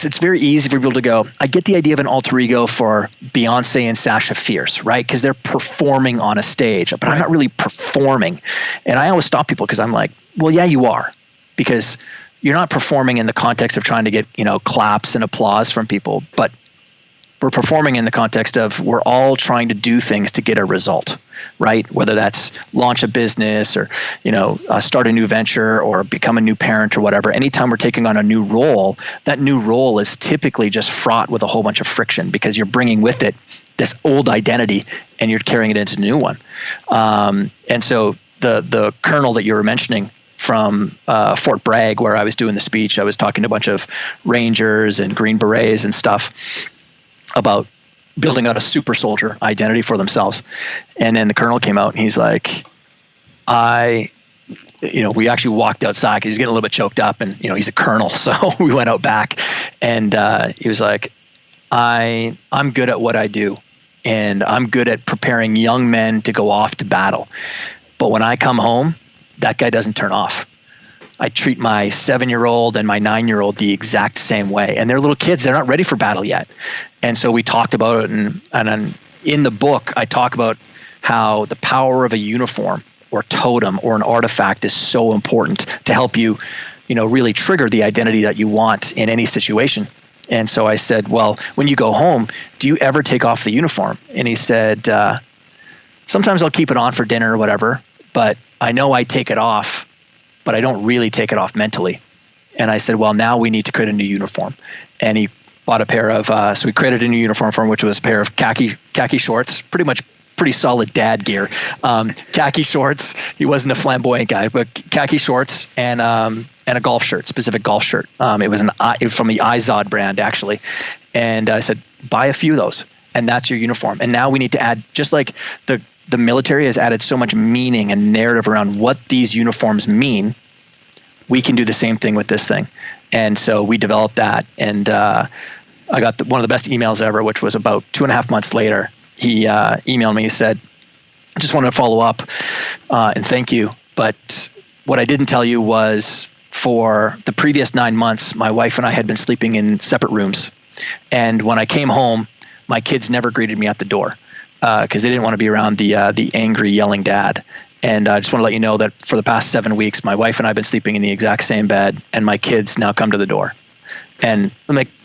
it's very easy for people to go, I get the idea of an alter ego for Beyonce and Sasha Fierce, right? Because they're performing on a stage, but I'm not really performing. And I always stop people because I'm like, well, yeah, you are. Because you're not performing in the context of trying to get, claps and applause from people, but we're performing in the context of we're all trying to do things to get a result, right? Whether that's launch a business or, start a new venture or become a new parent or whatever. Anytime we're taking on a new role, that new role is typically just fraught with a whole bunch of friction because you're bringing with it this old identity and you're carrying it into a new one. And so the colonel that you were mentioning from Fort Bragg, where I was doing the speech, I was talking to a bunch of Rangers and Green Berets and stuff about building out a super soldier identity for themselves. And then the colonel came out and he's like, we actually walked outside because he's getting a little bit choked up and, he's a colonel. So we went out back and he was like, I'm good at what I do and I'm good at preparing young men to go off to battle. But when I come home, that guy doesn't turn off. I treat my 7-year-old and my 9-year-old the exact same way. And they're little kids. They're not ready for battle yet. And so we talked about it. And in the book, I talk about how the power of a uniform or totem or an artifact is so important to help you, really trigger the identity that you want in any situation. And so I said, well, when you go home, do you ever take off the uniform? And he said, sometimes I'll keep it on for dinner or whatever, but I know I take it off, but I don't really take it off mentally. And I said, well, now we need to create a new uniform. And he bought a pair of, so we created a new uniform for him, which was a pair of khaki shorts, pretty solid dad gear. Khaki shorts. He wasn't a flamboyant guy, but khaki shorts and a golf shirt, specific golf shirt. It was from the Izod brand, actually. And I said, buy a few of those, and that's your uniform. And now we need to add, just like the military has added so much meaning and narrative around what these uniforms mean, we can do the same thing with this thing. And so we developed that. And I got one of the best emails ever, which was about 2.5 months later. He emailed me. He said, I just wanted to follow up and thank you. But what I didn't tell you was for the previous 9 months, my wife and I had been sleeping in separate rooms. And when I came home, my kids never greeted me at the door. Because they didn't want to be around the angry, yelling dad. And I just want to let you know that for the past 7 weeks, my wife and I have been sleeping in the exact same bed, and my kids now come to the door. And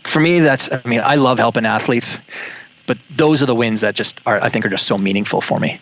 for me, I love helping athletes, but those are the wins that I think are just so meaningful for me.